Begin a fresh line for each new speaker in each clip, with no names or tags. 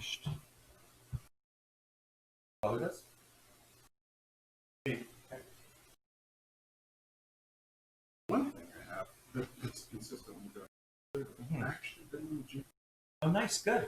smashed. Oh, it is?
One thing I have that's consistent with that. Actually, been in the gym.
Oh, nice. Good.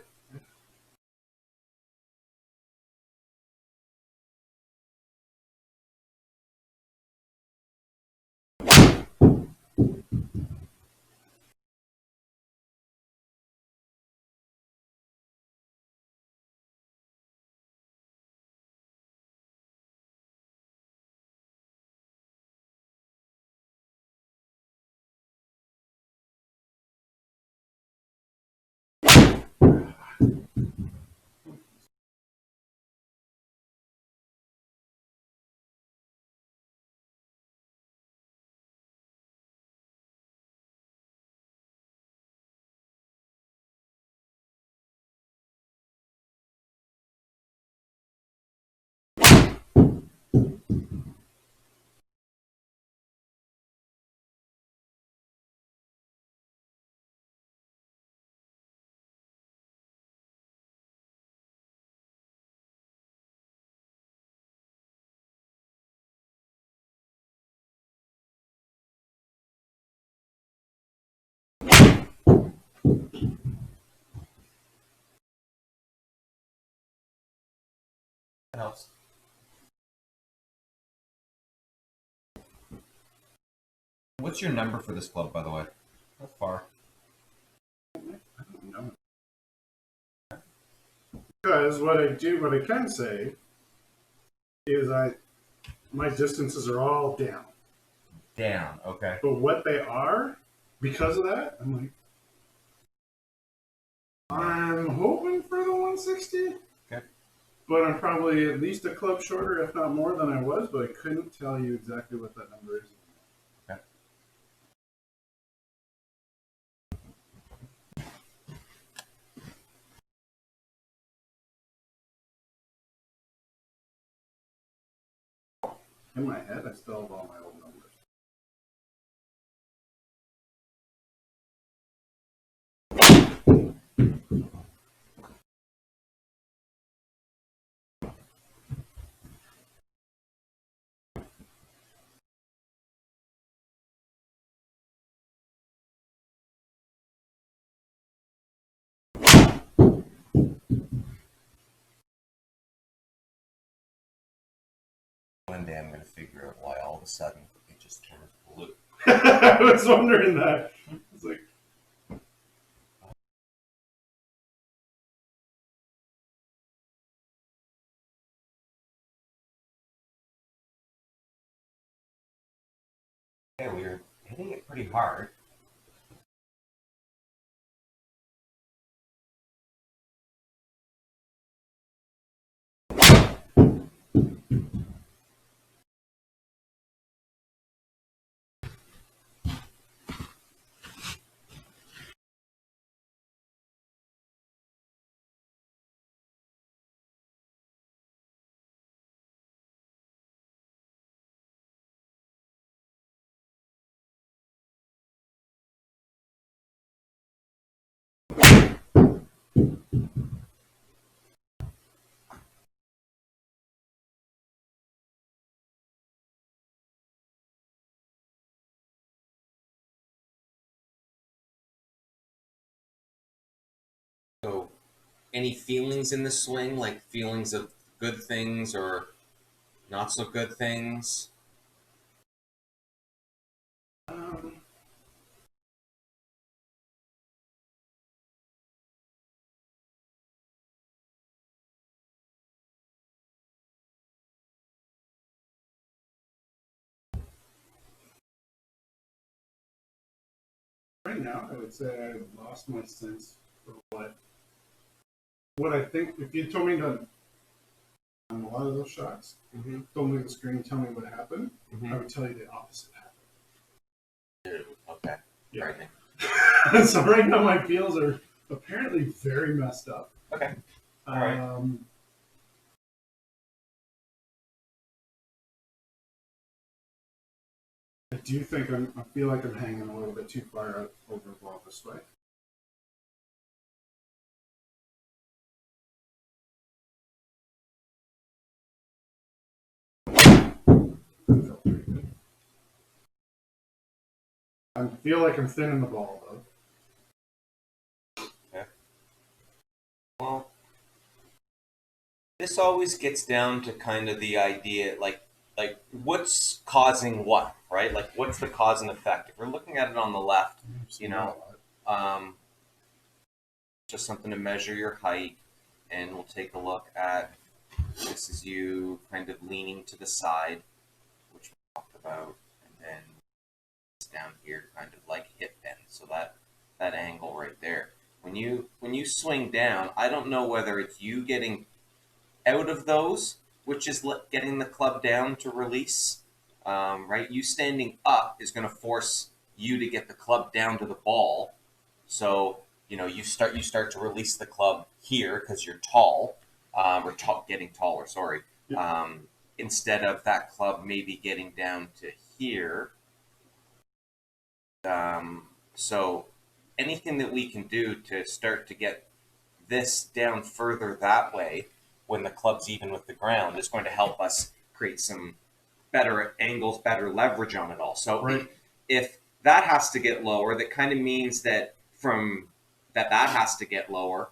That helps. What's your number for this club, by the way? How far?
I don't know. Because what I can say is my distances are all down.
Down. Okay.
But what they are, because of that, I'm like, I'm hoping for the 160.
Okay.
But I'm probably at least a club shorter, if not more than I was, but I couldn't tell you exactly what that number is.
Okay.
In my head, I still have all my old numbers.
One day I'm going to figure out why all of a sudden it just turned blue.
I was wondering that. It's like,
Yeah, we were hitting it pretty hard. So, any feelings in the swing, like feelings of good things or not so good things?
um, right now, I would say I lost my sense for what I think. If you told me to on a lot of those shots, told me the screen, tell me what happened, I would tell you the opposite happened.
Okay.
Yeah.
Frightening.
So right now my feels are apparently very messed up.
Okay. All right.
I do think I feel like I'm hanging a little bit too far out over the ball this way. I feel like I'm thinning the ball though.
Okay. Well, this always gets down to kind of the idea, like what's causing what, right? Like what's the cause and effect? If we're looking at it on the left, you know, um, just something to measure your height, and we'll take a look at this is you kind of leaning to the side, which we talked about, and then it's down here, kind of like hip bend. So that angle right there. When you swing down, I don't know whether it's you getting out of those, which is getting the club down to release. Right, you standing up is going to force you to get the club down to the ball. So you start to release the club here because you're tall, getting taller. Sorry. Instead of that club maybe getting down to here. So anything that we can do to start to get this down further that way when the club's even with the ground is going to help us create some better angles, better leverage on it all. So
Right.
if that has to get lower, that kind of means that from that has to get lower,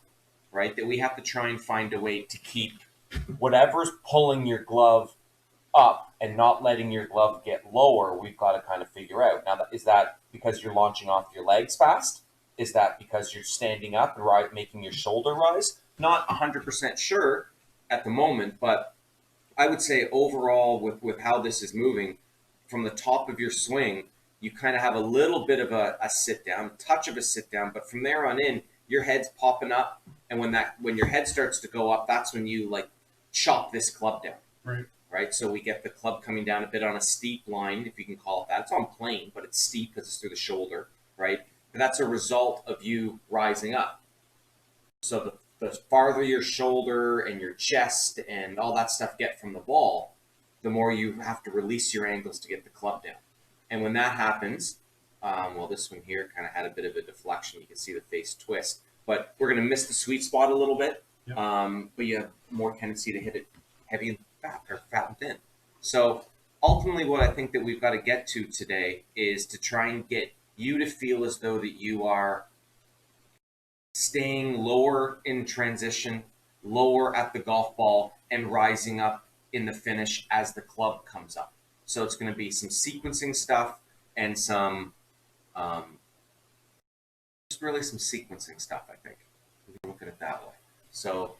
right? That we have to try and find a way to keep whatever's pulling your glove up and not letting your glove get lower. We've got to kind of figure out. Now, is that because you're launching off your legs fast? Is that because you're standing up and making your shoulder rise? Not 100% sure at the moment, but I would say overall with how this is moving, from the top of your swing, you kind of have a little bit of a sit down, touch of a sit down, but from there on in, your head's popping up, and when your head starts to go up, that's when you like chop this club down.
Right.
Right, so we get the club coming down a bit on a steep line, if you can call it that. It's on plane, but it's steep because it's through the shoulder, right? But that's a result of you rising up. So the farther your shoulder and your chest and all that stuff get from the ball, the more you have to release your angles to get the club down. And when that happens, well, this one here kind of had a bit of a deflection. You can see the face twist, but we're going to miss the sweet spot a little bit.
Yep.
But you have more tendency to hit it heavy and fat and thin. So ultimately what I think that we've got to get to today is to try and get you to feel as though that you are staying lower in transition, lower at the golf ball, and rising up in the finish as the club comes up. So it's going to be some sequencing stuff and some, just really some sequencing stuff, I think. We can look at it that way. So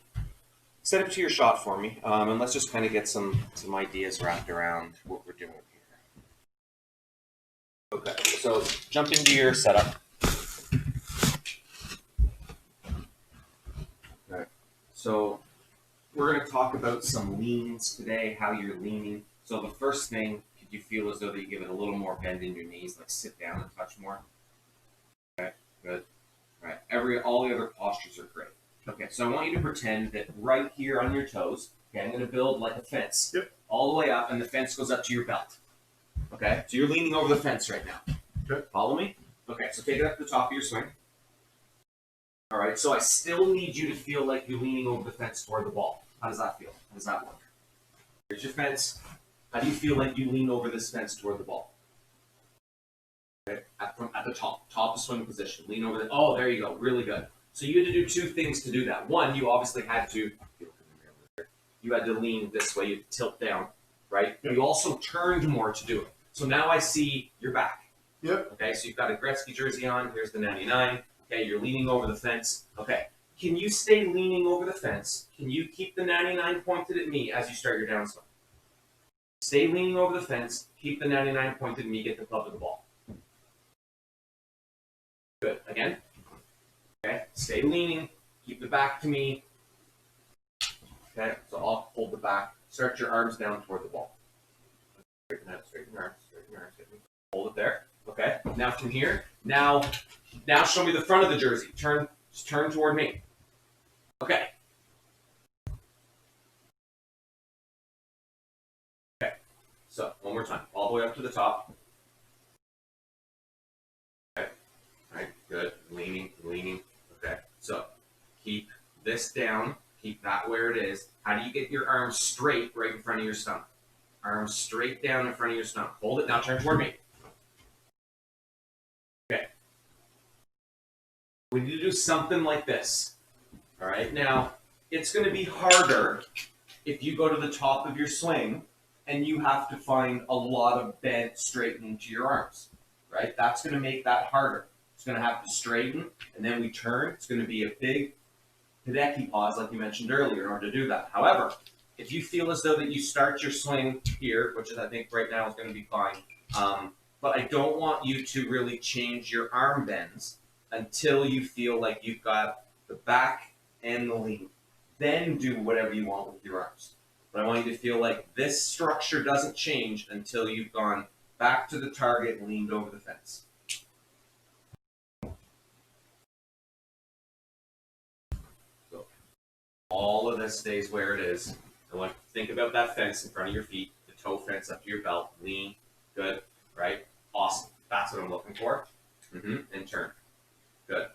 set up to your shot for me, and let's just kind of get some ideas wrapped around what we're doing here. Okay, so jump into your setup. Okay, so we're going to talk about some leans today, how you're leaning. So the first thing, could you feel as though that you give it a little more bend in your knees, like sit down and touch more? Okay, good. All right, all the other postures are great. Okay, so I want you to pretend that right here on your toes, okay, I'm going to build like a fence.
Yep.
All the way up, and the fence goes up to your belt. Okay, so you're leaning over the fence right now.
Okay.
Follow me? Okay, so take it up to the top of your swing. All right, so I still need you to feel like you're leaning over the fence toward the ball. How does that feel? How does that work? Here's your fence. How do you feel like you lean over this fence toward the ball? Okay, at the top of swing position. Lean over oh, there you go. Really good. So you had to do two things to do that. One, you obviously had to, you had to lean this way, you had to tilt down, right?
Yep.
You also turned more to do it. So now I see your back.
Yep.
Okay, so you've got a Gretzky jersey on, here's the 99. Okay, you're leaning over the fence. Okay, can you stay leaning over the fence? Can you keep the 99 pointed at me as you start your downswing? Stay leaning over the fence, keep the 99 pointed at me, get the club to the ball. Good, again. Okay, stay leaning, keep the back to me. Okay, so I'll hold the back. Start your arms down toward the ball. Straighten out, straighten your arms, straighten your arms. Hold it there. Okay, now from here, now show me the front of the jersey. Just turn toward me. Okay. Okay, so one more time, all the way up to the top. Okay, all right, good, leaning. Okay, so keep this down, keep that where it is. How do you get your arms straight right in front of your stomach? Arms straight down in front of your stomach. Hold it, now turn toward me. something like this. All right, now it's going to be harder if you go to the top of your swing and you have to find a lot of bend straightening to your arms, right? That's going to make that harder. It's going to have to straighten, and then we turn. It's going to be a big Hideki pause, like you mentioned earlier, in order to do that. However, if you feel as though that you start your swing here, which is I think right now is going to be fine, but I don't want you to really change your arm bends until you feel like you've got the back and the lean. Then do whatever you want with your arms. But I want you to feel like this structure doesn't change until you've gone back to the target and leaned over the fence. So all of this stays where it is. I want you to think about that fence in front of your feet, the toe fence up to your belt, lean, good, right? Awesome. That's what I'm looking for. And turn. Good.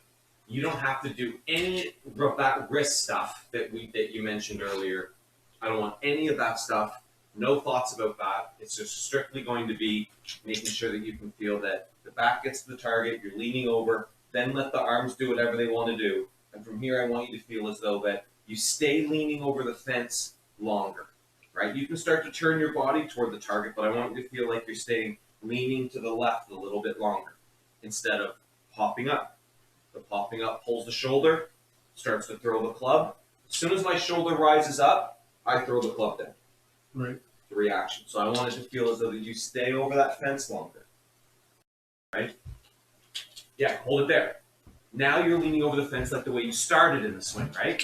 You don't have to do any of that wrist stuff that you mentioned earlier. I don't want any of that stuff. No thoughts about that. It's just strictly going to be making sure that you can feel that the back gets to the target, you're leaning over, then let the arms do whatever they want to do. And from here, I want you to feel as though that you stay leaning over the fence longer, right? You can start to turn your body toward the target, but I want you to feel like you're staying leaning to the left a little bit longer instead of popping up. The popping up pulls the shoulder, starts to throw the club. As soon as my shoulder rises up, I throw the club down.
Right.
The reaction. So I want it to feel as though that you stay over that fence longer. Right? Yeah, hold it there. Now you're leaning over the fence like the way you started in the swing, right?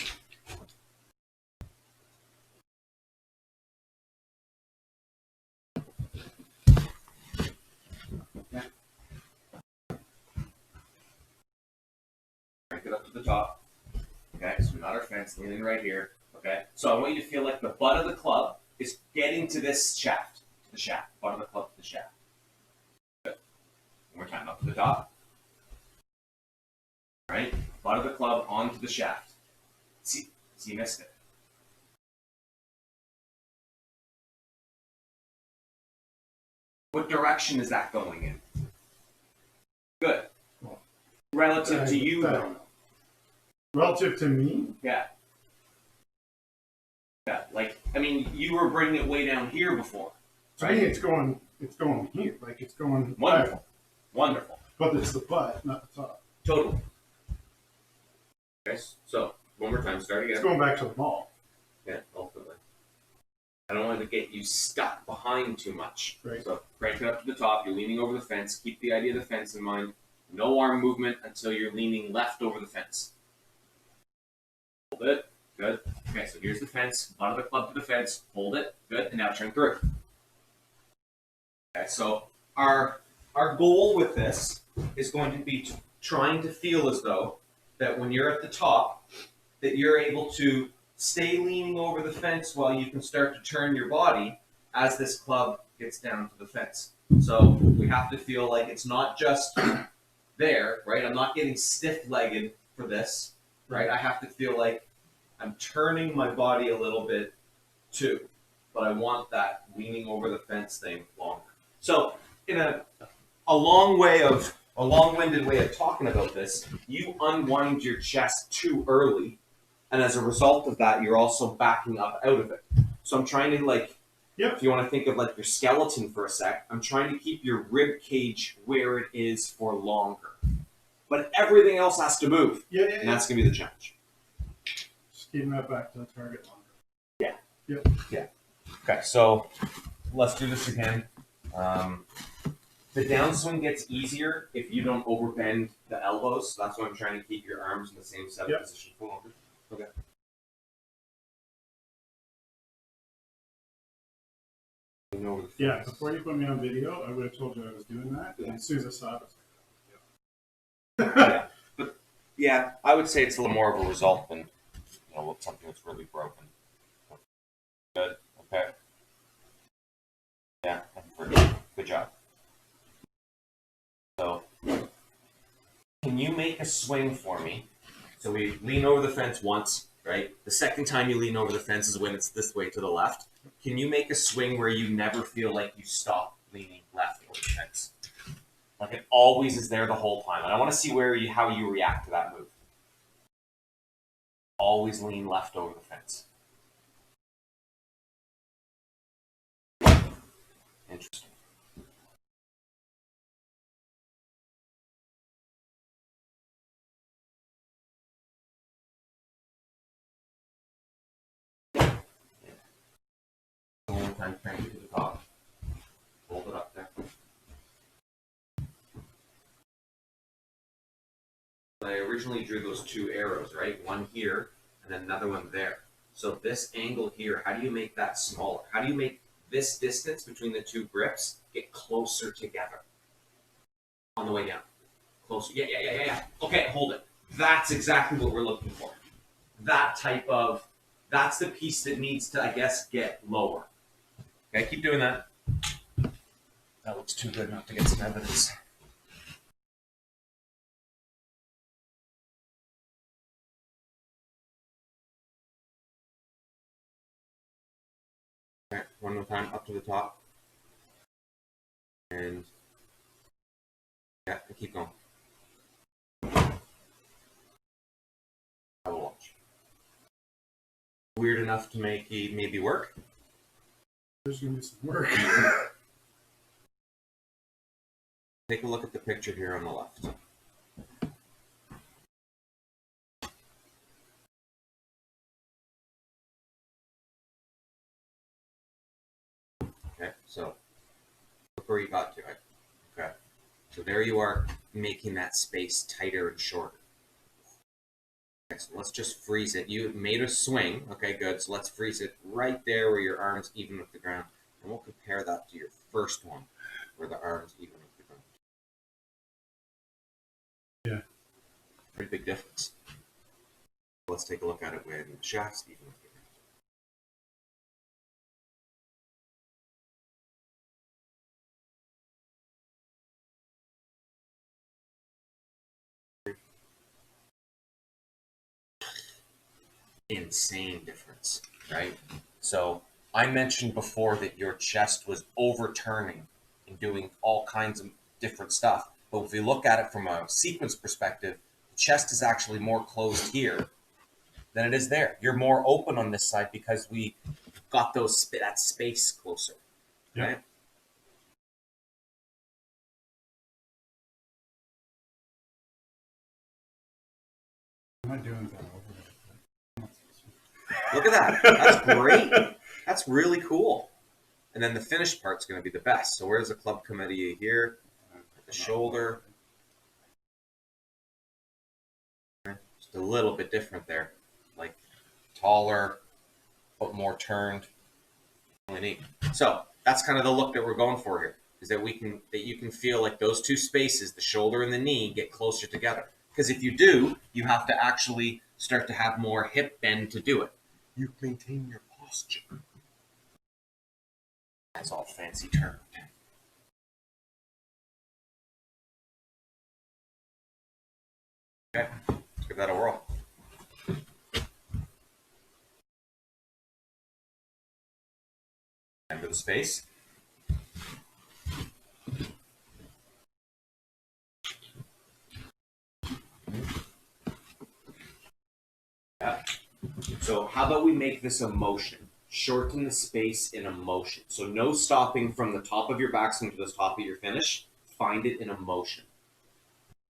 Crank it up to the top. Okay, so we got our fence leaning right here. Okay, so I want you to feel like the butt of the club is getting to this shaft, to the shaft, butt of the club to the shaft. Good. One more time, up to the top. All right, butt of the club onto the shaft. See, you missed it. What direction is that going in? Good. Relative to you, though.
Relative to me?
Yeah. Yeah, like, I mean, you were bringing it way down here before.
To me, it's going here. Like, it's going
Wonderful.
back.
Wonderful.
But it's the butt, not the top.
Totally. Okay, so one more time, start again.
It's going back to the ball.
Yeah, ultimately. I don't want to get you stuck behind too much.
Right.
So crank it up to the top, you're leaning over the fence, keep the idea of the fence in mind. No arm movement until you're leaning left over the fence. Hold it. Good. Okay, so here's the fence, butt of the club to the fence, hold it, good, and now turn through. Okay, so our goal with this is going to be trying to feel as though that when you're at the top, that you're able to stay leaning over the fence while you can start to turn your body as this club gets down to the fence. So we have to feel like it's not just there, right? I'm not getting stiff-legged for this, right? I have to feel like I'm turning my body a little bit too, but I want that leaning over the fence thing longer. So in a long-winded way of talking about this, you unwind your chest too early, and as a result of that, you're also backing up out of it. So I'm trying to if you want to think of like your skeleton for a sec, I'm trying to keep your rib cage where it is for longer. But everything else has to move.
Yeah.
And that's going to be the challenge.
Just keeping that back to the target longer.
Yeah.
Yep.
Yeah. Okay, so let's do this again. The downswing gets easier if you don't overbend the elbows. So that's why I'm trying to keep your arms in the same setup position for longer. Okay.
Yeah, before you put me on video, I would have told you I was doing that. And as soon as I saw it, I was like,
Yeah, I would say it's a little more of a result than something that's really broken. Good. Okay. Yeah, good job. So, can you make a swing for me? So we lean over the fence once, right? The second time you lean over the fence is when it's this way to the left. Can you make a swing where you never feel like you stop leaning left over the fence? Like it always is there the whole time. And I want to see how you react to that move. always lean left over the fence. Interesting. One time crank it to the top. Hold it up there. I originally drew those two arrows, right? One here and then another one there. So this angle here, how do you make that smaller? How do you make this distance between the two grips get closer together? On the way down. Closer. Yeah. Okay, hold it. That's exactly what we're looking for. That type of, that's the piece that needs to, I guess, get lower. Okay, keep doing that. That looks too good not to get some evidence. All right, one more time, up to the top. And yeah, keep going. I will watch. Weird enough to make it maybe work.
There's gonna be some work.
Take a look at the picture here on the left. Okay, so look where you got to it. Okay, so there you are making that space tighter and shorter. Okay, so let's just freeze it. You made a swing. Okay, good. So let's freeze it right there where your arm's even with the ground. And we'll compare that to your first one where the arm's even with the ground.
Yeah.
Pretty big difference. Let's take a look at it when the shaft's even with the ground. Insane difference, right? So I mentioned before that your chest was overturning and doing all kinds of different stuff. But if we look at it from a sequence perspective, the chest is actually more closed here than it is there. You're more open on this side because we got that space closer, right?
Am I doing that over?
Look at that. That's great. That's really cool. And then the finished part's going to be the best. So where's the club committee here? The shoulder. Just a little bit different there. Like taller, but more turned. Really neat. So that's kind of the look that we're going for here. Is that you can feel like those two spaces, the shoulder and the knee, get closer together. Because if you do, you have to actually start to have more hip bend to do it. You maintain your posture. That's all fancy term. Okay, let's give that a whirl. Enter the space. Yeah. So how about we make this a motion? Shorten the space in a motion. So no stopping from the top of your backswing to the top of your finish. Find it in a motion.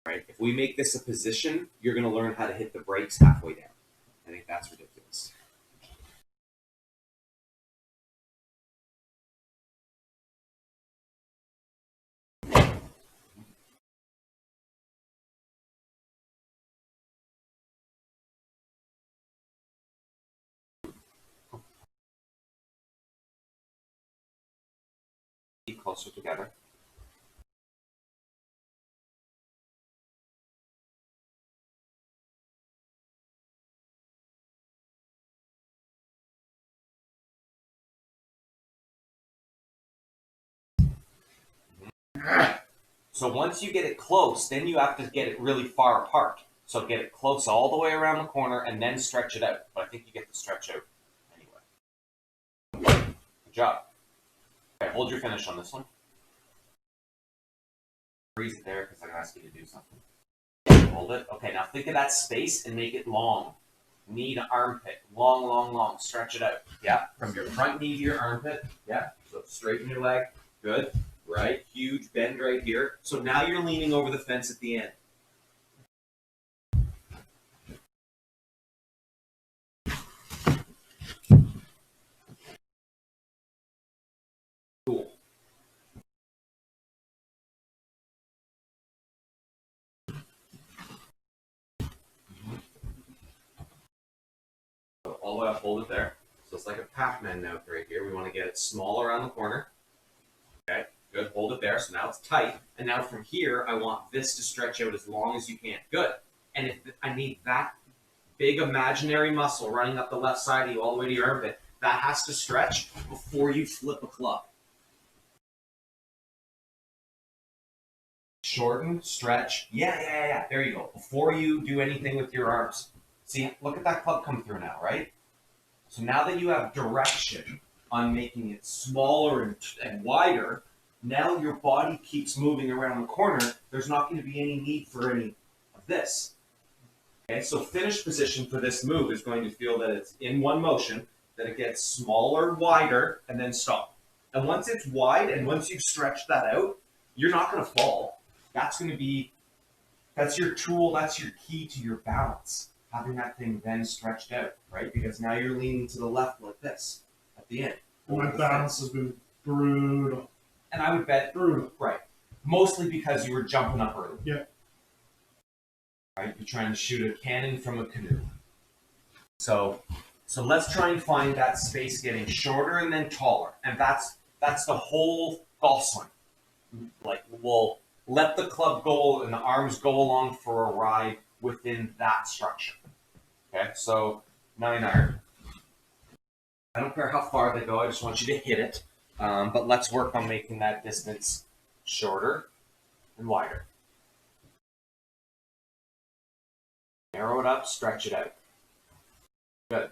Right? If we make this a position, you're going to learn how to hit the brakes halfway down. I think that's ridiculous. Be closer together. So once you get it close, then you have to get it really far apart. So get it close all the way around the corner and then stretch it out. But I think you get to stretch out anyway. Good job. Okay, hold your finish on this one. Freeze it there because I'm going to ask you to do something. Hold it. Okay, now think of that space and make it long. knee to armpit, long, long, long. Stretch it out. Yeah, from your front knee to your armpit. Yeah, so straighten your leg. Good. Right, huge bend right here. So now you're leaning over the fence at the end. Cool. So all the way up, hold it there. So it's like a Pac-Man mouth right here. We want to get it smaller around the corner. Okay, good. Hold it there. So now it's tight. And now from here, I want this to stretch out as long as you can. Good. And if I need that big imaginary muscle running up the left side of you all the way to your armpit, that has to stretch before you flip a club. Shorten, stretch. Yeah. There you go. Before you do anything with your arms. See, look at that club come through now, right? So now that you have direction on making it smaller and wider, now your body keeps moving around the corner. There's not going to be any need for any of this. Okay, so finish position for this move is going to feel that it's in one motion, that it gets smaller, wider, and then stop. And once it's wide and once you've stretched that out, you're not going to fall. That's your tool, that's your key to your balance. Having that thing then stretched out, right? Because now you're leaning to the left like this at the end.
My balance has been brutal.
And I would bet
Brutal.
right. Mostly because you were jumping up early.
Yeah.
Right? You're trying to shoot a cannon from a canoe. So let's try and find that space getting shorter and then taller. And that's the whole golf swing. Like we'll let the club go and the arms go along for a ride within that structure. Okay, so 9 iron. I don't care how far they go, I just want you to hit it. But let's work on making that distance shorter and wider. Narrow it up, stretch it out. Good.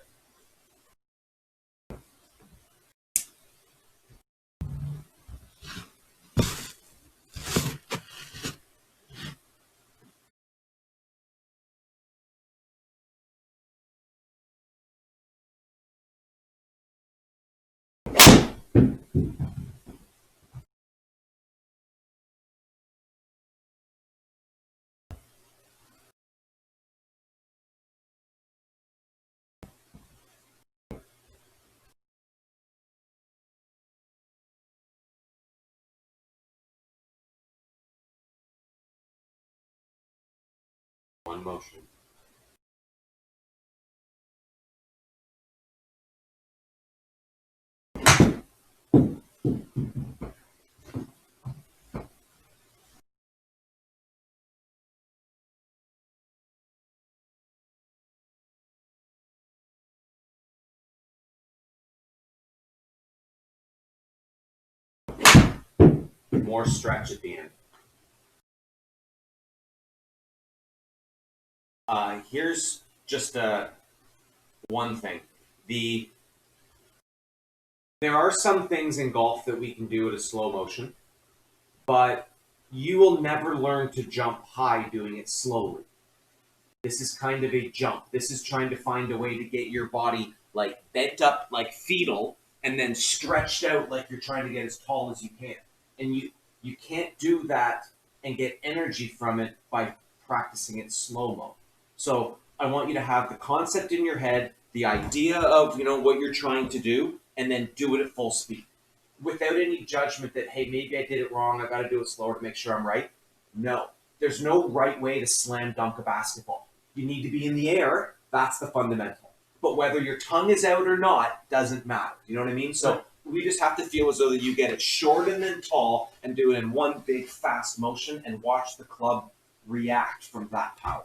One motion. More stretch at the end. Here's just one thing. There are some things in golf that we can do at a slow motion, but you will never learn to jump high doing it slowly. This is kind of a jump. This is trying to find a way to get your body like bent up like fetal and then stretched out like you're trying to get as tall as you can. And you can't do that and get energy from it by practicing it slow-mo. So I want you to have the concept in your head, the idea of what you're trying to do, and then do it at full speed. Without any judgment that, hey, maybe I did it wrong, I gotta do it slower to make sure I'm right. No. There's no right way to slam dunk a basketball. You need to be in the air, that's the fundamental. But whether your tongue is out or not doesn't matter. You know what I mean? So we just have to feel as though that you get it short and then tall and do it in one big fast motion and watch the club react from that power.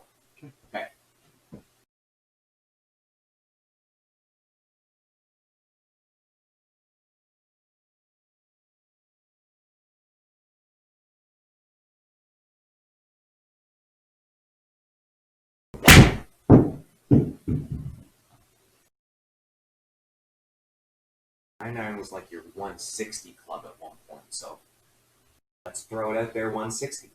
Okay. I9 was like your 160 club at one point, so let's throw it out there 160.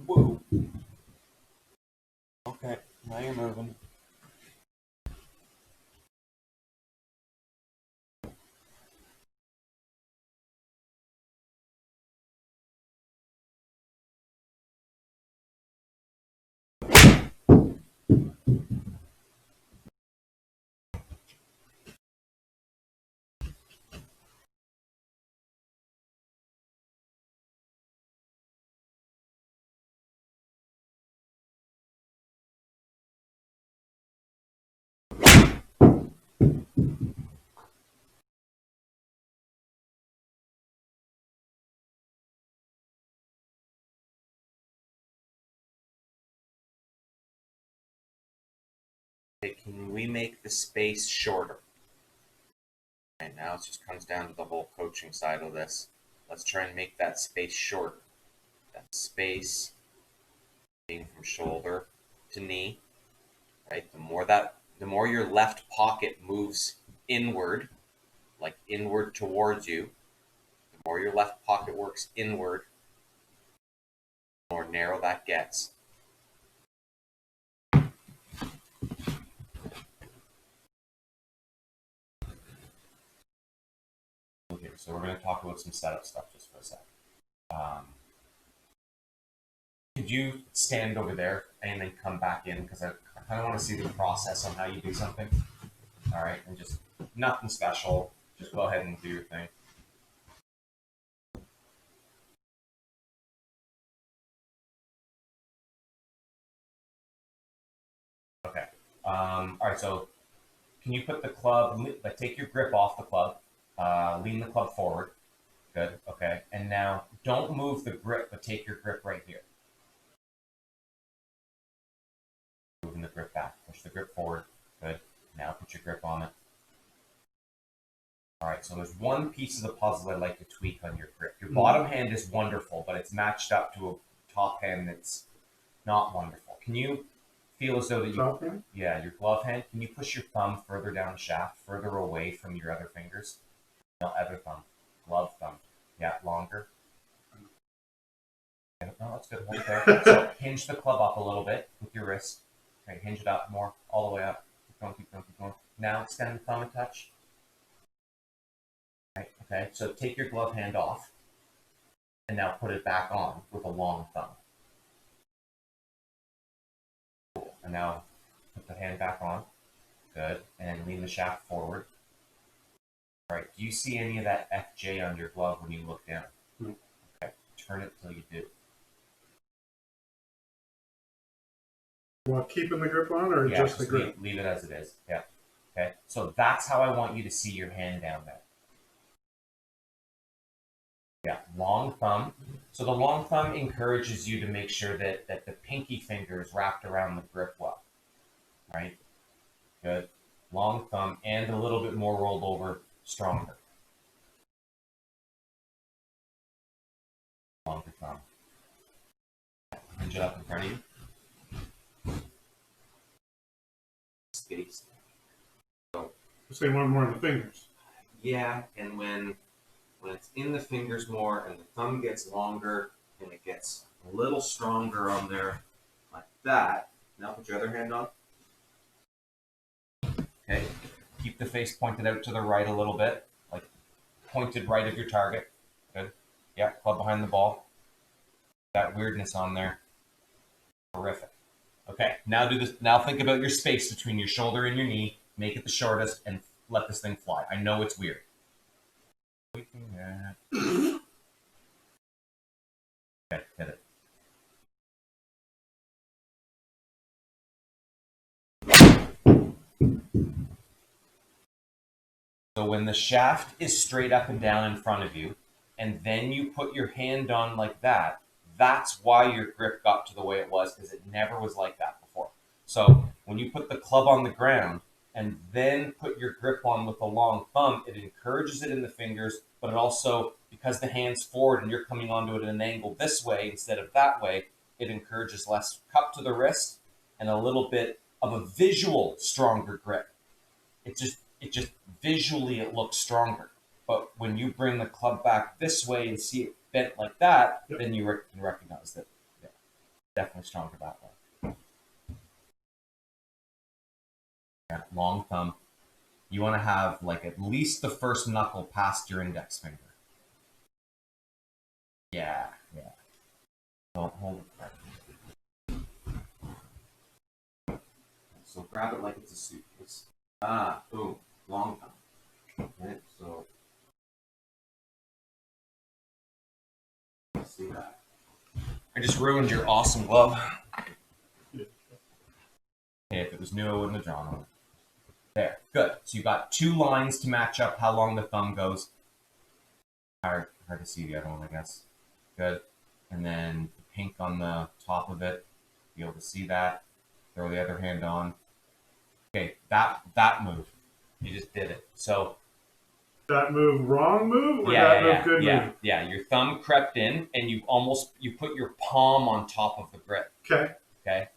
Whoa. Okay, now you're moving. Okay, can we make the space shorter? And now it just comes down to the whole coaching side of this. Let's try and make that space shorter. That space being from shoulder to knee, right? The more your left pocket moves inward, like inward towards you, the more your left pocket works inward, the more narrow that gets. Okay, so we're going to talk about some setup stuff just for a sec. Could you stand over there and then come back in? Because I kind of want to see the process on how you do something. All right, and just nothing special. Just go ahead and do your thing. Okay. All right, so can you put the club, take your grip off the club, lean the club forward. Good, okay. And now don't move the grip, but take your grip right here. Moving the grip back, push the grip forward. Good. Now put your grip on it. All right, so there's one piece of the puzzle I'd like to tweak on your grip. Your bottom hand is wonderful, but it's matched up to a top hand that's not wonderful. Can you feel as though that
Top hand?
yeah, your glove hand, can you push your thumb further down the shaft, further away from your other fingers? No, other thumb. Glove thumb. Yeah, longer. No, that's good. Right there. So hinge the club up a little bit with your wrist. Okay, hinge it up more, all the way up. Keep going, keep going, keep going. Now extend the thumb a touch. Right, okay, so take your glove hand off and now put it back on with a long thumb. Cool. And now put the hand back on. Good. And lean the shaft forward. All right. Do you see any of that FJ on your glove when you look down?
No.
Okay. Turn it till you do.
While keeping the grip on, or
Yeah,
just the grip?
leave it as it is. Yeah. Okay. So that's how I want you to see your hand down there. Yeah. Long thumb. So the long thumb encourages you to make sure that the pinky finger is wrapped around the grip well. Right. Good. Long thumb and a little bit more rolled over, stronger. Longer thumb. Hinge it up in front of you. Space. So,
Say one more in the fingers.
yeah, and when it's in the fingers more and the thumb gets longer and it gets a little stronger on there, like that. Now put your other hand on. Okay. Keep the face pointed out to the right a little bit, like pointed right of your target. Good. Yeah, club behind the ball. That weirdness on there. Horrific. Okay, now do this. Now think about your space between your shoulder and your knee. Make it the shortest and let this thing fly. I know it's weird. Okay, hit it. So when the shaft is straight up and down in front of you, and then you put your hand on like that, that's why your grip got to the way it was, because it never was like that before. So when you put the club on the ground and then put your grip on with a long thumb, it encourages it in the fingers, but it also, because the hand's forward and you're coming onto it at an angle this way instead of that way, it encourages less cup to the wrist and a little bit of a visual stronger grip. It just visually it looks stronger. But when you bring the club back this way and see it bent like that,
Yep.
then you can recognize that, yeah, definitely stronger that way. Yeah, long thumb. You want to have like at least the first knuckle past your index finger. Yeah, yeah. Don't hold it right. So grab it like it's a suitcase. Boom, long thumb. Okay, so see that. I just ruined your awesome glove. Okay, if it was new, I wouldn't have drawn on it. There, good. So you got two lines to match up how long the thumb goes. Hard to see the other one, I guess. Good. And then the pink on the top of it. Be able to see that. Throw the other hand on. Okay, that move. You just did it. So
That move wrong move or
yeah,
that move good move?
Yeah. Your thumb crept in, and you put your palm on top of the grip.
Okay.
Okay,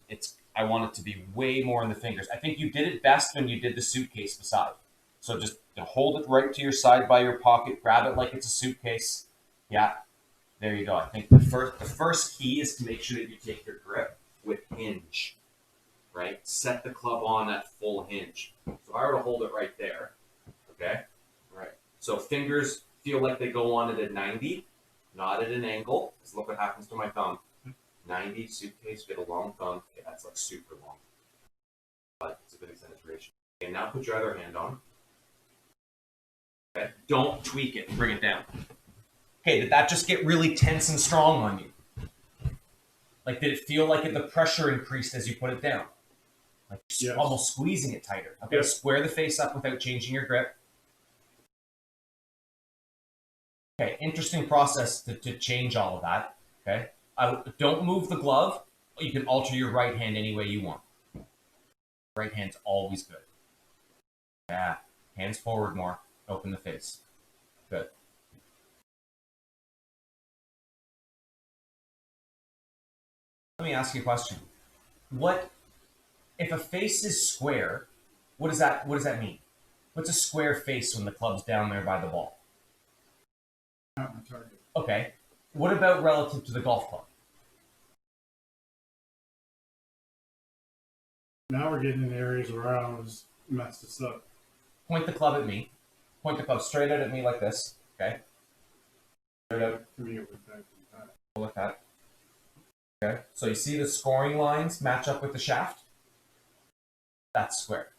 I want it to be way more in the fingers. I think you did it best when you did the suitcase beside. So just hold it right to your side by your pocket. Grab it like it's a suitcase. Yeah, there you go. I think the first key is to make sure that you take your grip with hinge. Right, set the club on at full hinge. So if I were to hold it right there, okay, right. So fingers feel like they go on it at 90, not at an angle. Because look what happens to my thumb. 90 suitcase, get a long thumb. Okay, that's like super long. But it's a good exaggeration. Okay, now put your other hand on. Okay, don't tweak it and bring it down. Okay, did that just get really tense and strong on you? Like, did it feel like the pressure increased as you put it down? Like
Yes.
almost squeezing it tighter. Okay,
Yes.
Square the face up without changing your grip. Okay, interesting process to change all of that. Okay, don't move the glove. You can alter your right hand any way you want. Right hand's always good. Yeah, hands forward more. Open the face. Good. Let me ask you a question. What if a face is square? What does that mean? What's a square face when the club's down there by the ball?
Not my target.
Okay. What about relative to the golf club?
Now we're getting in areas where I was messed this up.
Point the club at me. Point the club straight out at me like this. Okay. Straight out.
For me, it was back to that.
Like that. Okay. So you see the scoring lines match up with the shaft? That's square.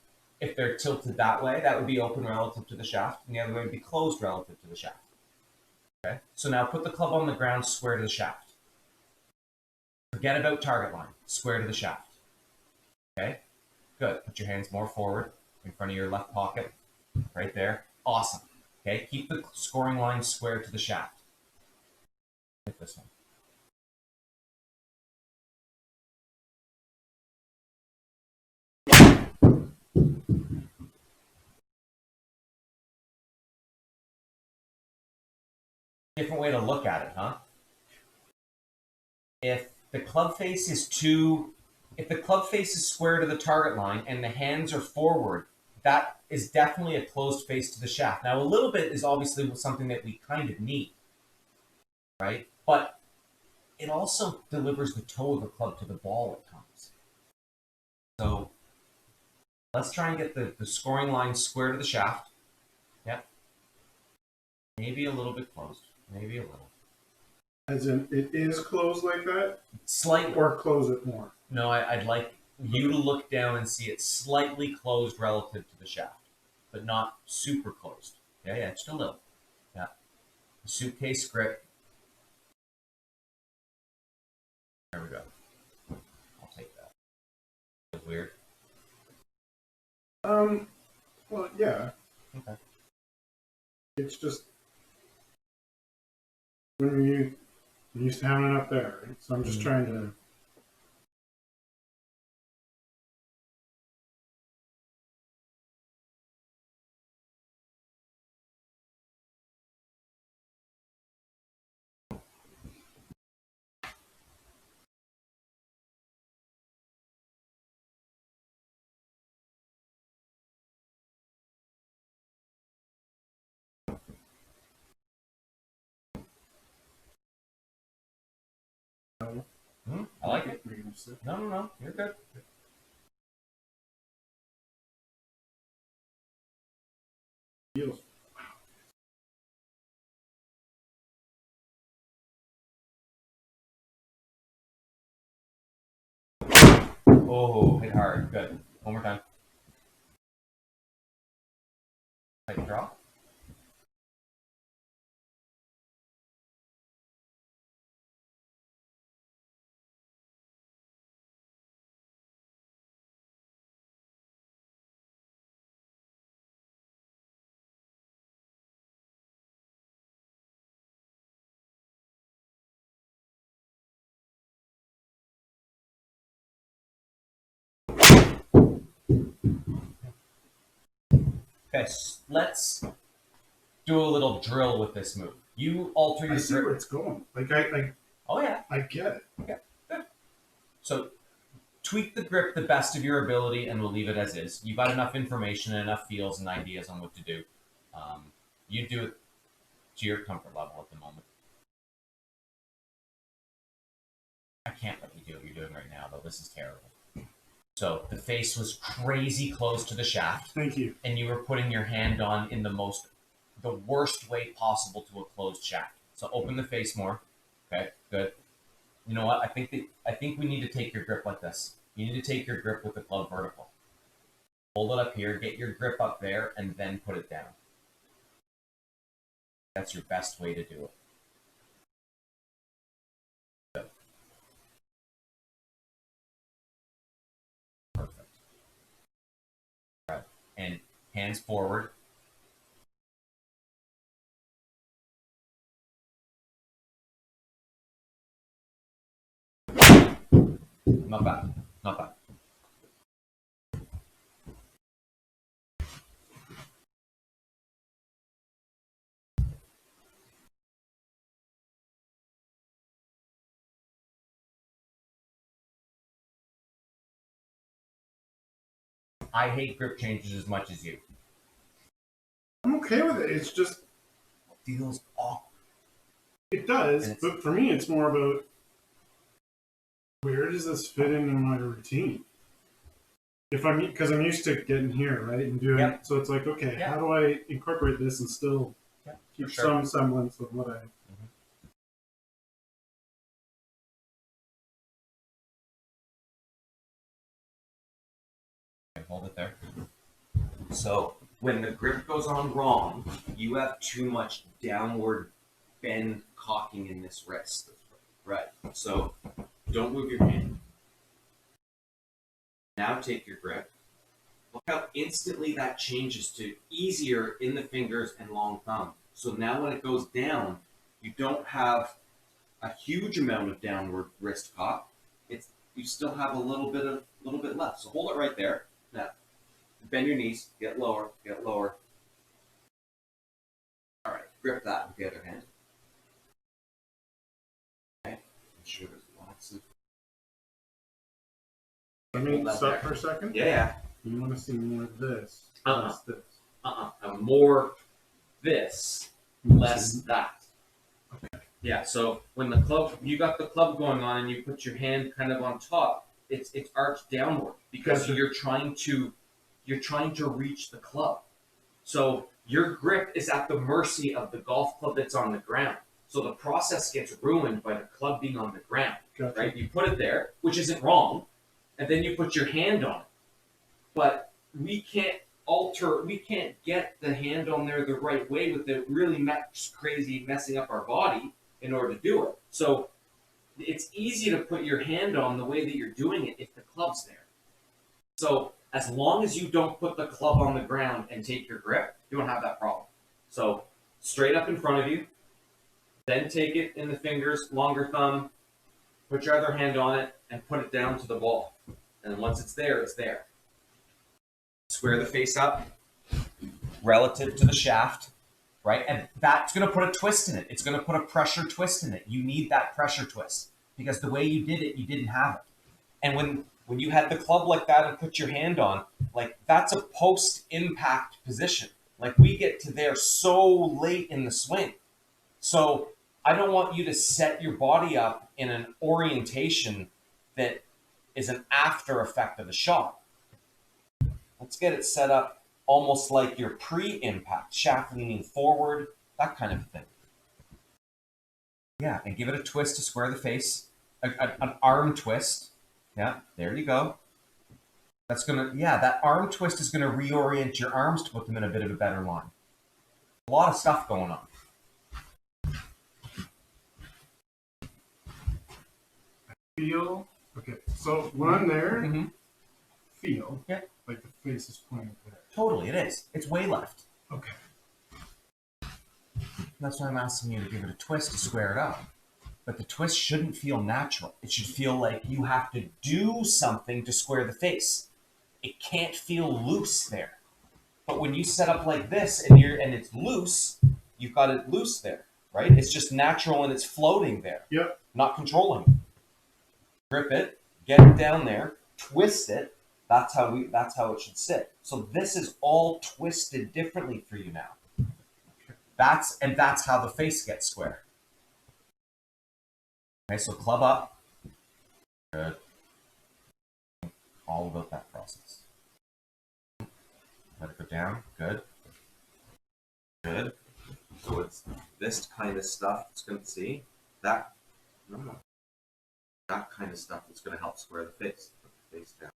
If they're tilted that way, that would be open relative to the shaft, and the other way would be closed relative to the shaft. Okay. So now put the club on the ground square to the shaft. Forget about target line. Square to the shaft. Okay. Good. Put your hands more forward in front of your left pocket. Right there. Awesome. Okay. Keep the scoring line square to the shaft. Hit this one. Different way to look at it, huh? If the club face is square to the target line and the hands are forward, that is definitely a closed face to the shaft. Now, a little bit is obviously something that we kind of need, right? But it also delivers the toe of the club to the ball at times. So let's try and get the scoring line square to the shaft. Yep. Maybe a little bit closed. Maybe a little.
As in, it is closed like that?
Slightly.
Or close it more?
No, I'd like you to look down and see it slightly closed relative to the shaft, but not super closed. Yeah, just a little. Yeah. Suitcase grip. There we go. I'll take that. That's weird.
Well, yeah.
Okay.
it's just when you used to having it up there, right? So I'm just trying to.
I like it. No, you're good.
Feels.
Oh, hit hard. Good. One more time. Tight draw. Okay, let's do a little drill with this move. You alter your
I see
grip.
where it's going. Like
Oh yeah.
I get it.
Yeah. Good. So tweak the grip the best of your ability, and we'll leave it as is. You've got enough information and enough feels and ideas on what to do. You do it to your comfort level at the moment. I can't let you do what you're doing right now, though. This is terrible. So the face was crazy close to the shaft,
Thank you.
and you were putting your hand on in the worst way possible to a closed shaft. So open the face more. Okay, good. You know what? I think we need to take your grip like this. You need to take your grip with the glove vertical. Hold it up here, get your grip up there, and then put it down. That's your best way to do it. Good. Perfect. All right. And hands forward. Not bad. Not bad. I hate grip changes as much as you.
I'm okay with it. It's just
It feels awkward.
it does, but for me, it's more about where does this fit into my routine? If I'm because I'm used to getting here, right, and doing
Yep.
so it's like, okay,
Yep.
how do I incorporate this and still keep
sure.
some semblance of what I.
Okay, hold it there. So when the grip goes on wrong, you have too much downward bend cocking in this wrist. Right. So don't move your hand. Now take your grip. Look how instantly that changes to easier in the fingers and long thumb. So now when it goes down, you don't have a huge amount of downward wrist cock. You still have a little bit left. So hold it right there. Now bend your knees, get lower, get lower. All right, grip that with the other hand. Okay, make sure there's lots of.
Let me stop for a second.
Yeah.
You want to see more of this?
Uh-uh.
Less this.
More this, less that. Okay. Yeah. So when you got the club going on, and you put your hand kind of on top, it's arched downward because
Gotcha.
you're trying to reach the club. So your grip is at the mercy of the golf club that's on the ground. So the process gets ruined by the club being on the ground.
Gotcha.
Right? You put it there, which isn't wrong, and then you put your hand on it. But we can't get the hand on there the right way with it really crazy messing up our body in order to do it. So it's easy to put your hand on the way that you're doing it if the club's there. So as long as you don't put the club on the ground and take your grip, you won't have that problem. So straight up in front of you. Then take it in the fingers, longer thumb, put your other hand on it, and put it down to the ball. And once it's there, it's there. Square the face up relative to the shaft, right? And that's going to put a twist in it. It's going to put a pressure twist in it. You need that pressure twist because the way you did it, you didn't have it. And when you had the club like that and put your hand on, like that's a post-impact position. Like we get to there so late in the swing. So I don't want you to set your body up in an orientation that is an after effect of the shot. Let's get it set up almost like your pre-impact, shaft leaning forward, that kind of thing. Yeah, and give it a twist to square the face, an arm twist. Yeah, there you go. That's gonna, yeah, that arm twist is gonna reorient your arms to put them in a bit of a better line. A lot of stuff going on.
Feel, okay, so when I'm there,
Mm-hmm.
feel
Yeah.
like the face is pointing there.
Totally, it is. It's way left.
Okay.
That's why I'm asking you to give it a twist to square it up. But the twist shouldn't feel natural. It should feel like you have to do something to square the face. It can't feel loose there. But when you set up like this and it's loose, you've got it loose there, right? It's just natural and it's floating there.
Yep.
Not controlling it. Grip it, get it down there, twist it. That's how it should sit. So this is all twisted differently for you now. That's how the face gets square. Okay, so club up. Good. All about that process. Let it go down. Good. Good. So it's this kind of stuff that's going to see that. No. That kind of stuff that's going to help square the face. Put the face down.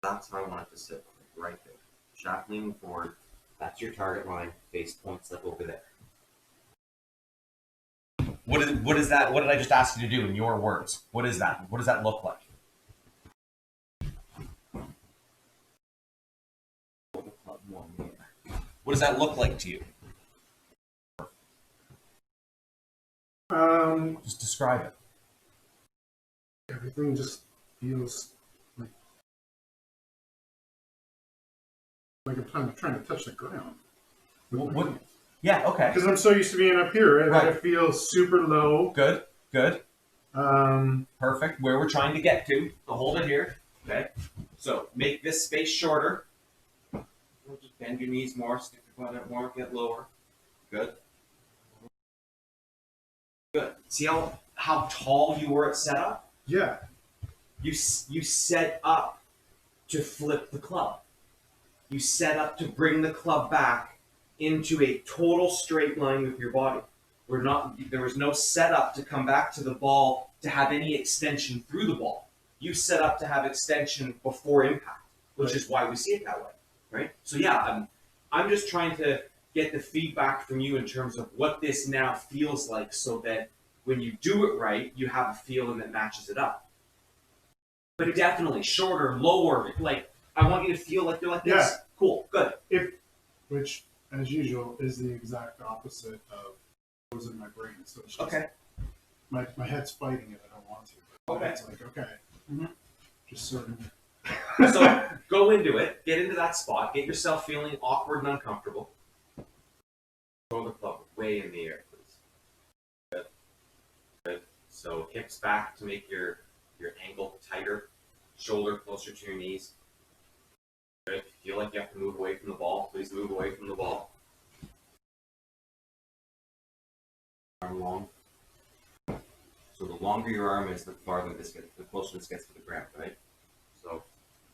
That's how I want it to sit, right there. Shaft leaning forward. That's your target line. Face points like over there. What is that? What did I just ask you to do in your words? What is that? What does that look like? What does that look like to you? Just describe it.
Everything just feels like I'm trying to touch the ground.
What? Yeah. Okay.
Because I'm so used to being up here, and
Right.
I feel super low.
Good. Good.
Um,
Perfect. Where we're trying to get to. So hold it here. Okay. So make this space shorter. Just bend your knees more, stick your butt out more, get lower. Good. Good. See how tall you were at setup?
yeah.
You set up to flip the club. You set up to bring the club back into a total straight line with your body. There was no setup to come back to the ball to have any extension through the ball. You set up to have extension before impact, which is why we see it that way, right? So yeah, I'm just trying to get the feedback from you in terms of what this now feels like so that when you do it right, you have a feeling that matches it up. But definitely shorter, lower, like I want you to feel like you're like this.
Yeah.
Cool, good.
Which, as usual, is the exact opposite of what was in my brain. So it's just,
Okay.
my head's fighting it. I don't want to. But
Okay.
it's like, okay.
Mhm.
Just certain.
So go into it, get into that spot, get yourself feeling awkward and uncomfortable. Throw the club way in the air, please. Good. Good. So hips back to make your ankle tighter, shoulder closer to your knees. Good. If you feel like you have to move away from the ball, please move away from the ball. Arm long. So the longer your arm is, the farther this gets, the closer this gets to the ground, right? So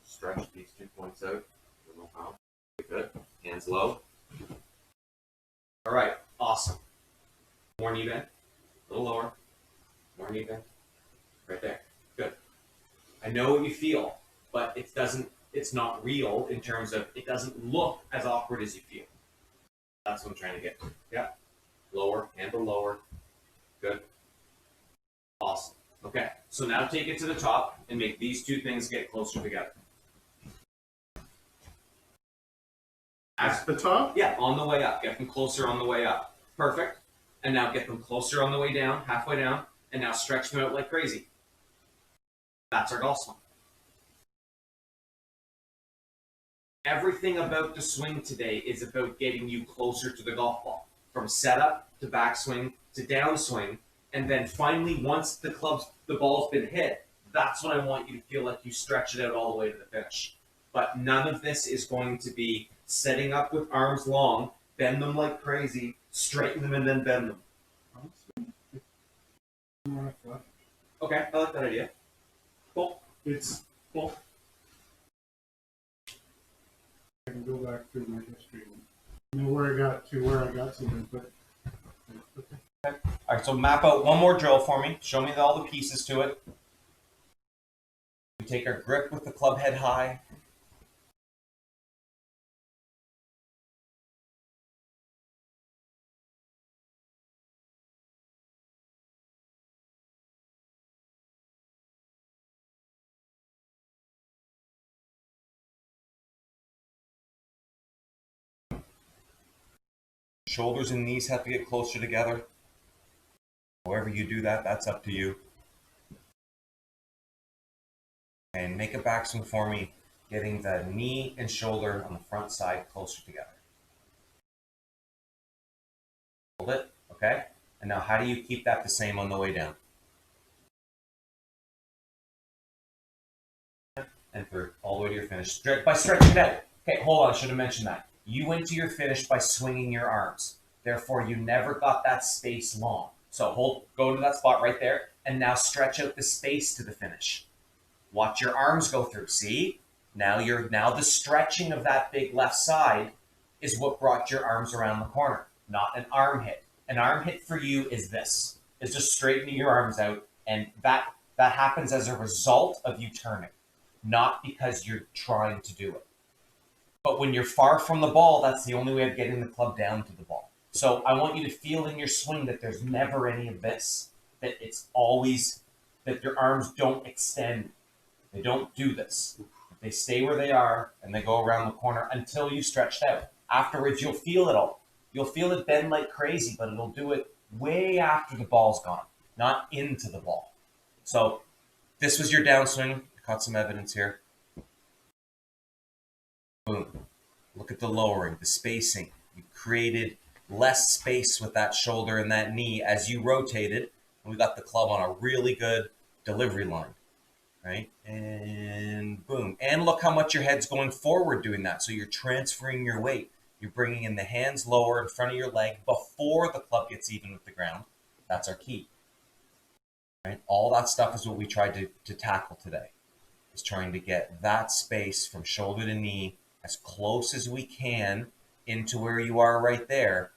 stretch these 2 points out. Don't know how. Good. Hands low. All right. Awesome. More knee bend. A little lower. More knee bend. Right there. Good. I know what you feel, but it's not real in terms of it doesn't look as awkward as you feel. That's what I'm trying to get to. Yeah. Lower. Handle lower. Good. Awesome. Okay. So now take it to the top and make these two things get closer together.
At the top?
Yeah, on the way up. Get them closer on the way up. Perfect. And now get them closer on the way down, halfway down, and now stretch them out like crazy. That's our golf swing. Everything about the swing today is about getting you closer to the golf ball. From setup to backswing to downswing, and then finally, once the ball's been hit, that's when I want you to feel like you stretch it out all the way to the finish. But none of this is going to be setting up with arms long, bend them like crazy, straighten them, and then bend them. Okay, I like that idea. Cool.
It's cool. I can go back through my history and know where I got to, where I got something, but okay.
All right, so map out one more drill for me. Show me all the pieces to it. We take our grip with the club head high. Shoulders and knees have to get closer together. However you do that, that's up to you. And make a backswing for me, getting the knee and shoulder on the front side closer together. Hold it, okay? And now how do you keep that the same on the way down? And through, all the way to your finish. By stretching it out. Okay, hold on, I should have mentioned that. You went to your finish by swinging your arms. Therefore, you never got that space long. So go to that spot right there, and now stretch out the space to the finish. Watch your arms go through. See? Now the stretching of that big left side is what brought your arms around the corner, not an arm hit. An arm hit for you is this. It's just straightening your arms out, and that happens as a result of you turning, not because you're trying to do it. But when you're far from the ball, that's the only way of getting the club down to the ball. So I want you to feel in your swing that there's never any of this, that it's always, that your arms don't extend. They don't do this. They stay where they are and they go around the corner until you stretched out. Afterwards, you'll feel it all. You'll feel it bend like crazy, but it'll do it way after the ball's gone, not into the ball. So this was your downswing. Caught some evidence here. Boom. Look at the lowering, the spacing. You created less space with that shoulder and that knee as you rotated. And we got the club on a really good delivery line, right? And boom. And look how much your head's going forward doing that. So you're transferring your weight. You're bringing in the hands lower in front of your leg before the club gets even with the ground. That's our key, right? All that stuff is what we tried to tackle today. Is trying to get that space from shoulder to knee as close as we can into where you are right there,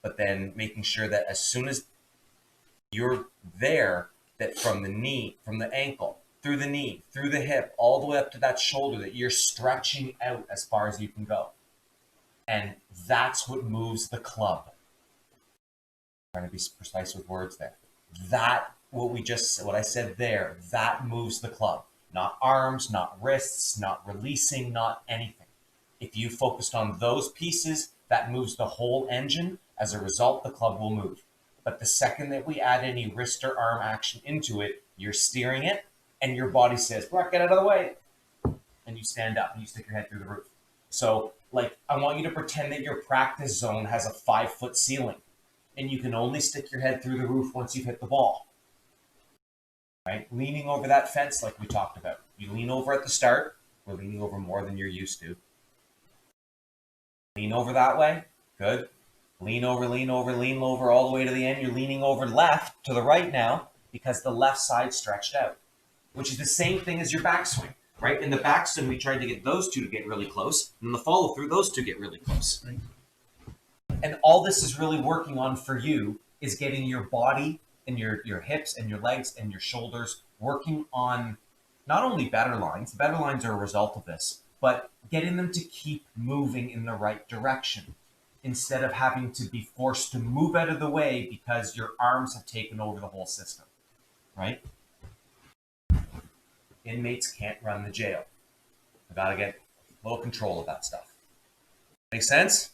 but then making sure that as soon as you're there, that from the knee, from the ankle, through the knee, through the hip, all the way up to that shoulder, that you're stretching out as far as you can go. And that's what moves the club. I'm trying to be precise with words there. What I said there, that moves the club. Not arms, not wrists, not releasing, not anything. If you focused on those pieces, that moves the whole engine. As a result, the club will move. But the second that we add any wrist or arm action into it, you're steering it, and your body says, Brock, get out of the way. And you stand up and you stick your head through the roof. So, I want you to pretend that your practice zone has a 5-foot ceiling, and you can only stick your head through the roof once you've hit the ball. Right? Leaning over that fence like we talked about. You lean over at the start. We're leaning over more than you're used to. Lean over that way. Good. Lean over, all the way to the end. You're leaning over left to the right now because the left side stretched out, which is the same thing as your backswing, right? In the backswing, we tried to get those two to get really close, and the follow through, those two get really close. Right? And all this is really working on for you is getting your body and your hips and your legs and your shoulders working on not only better lines. Better lines are a result of this, but getting them to keep moving in the right direction instead of having to be forced to move out of the way because your arms have taken over the whole system, right? Inmates can't run the jail. I gotta get a little control of that stuff.
Make sense?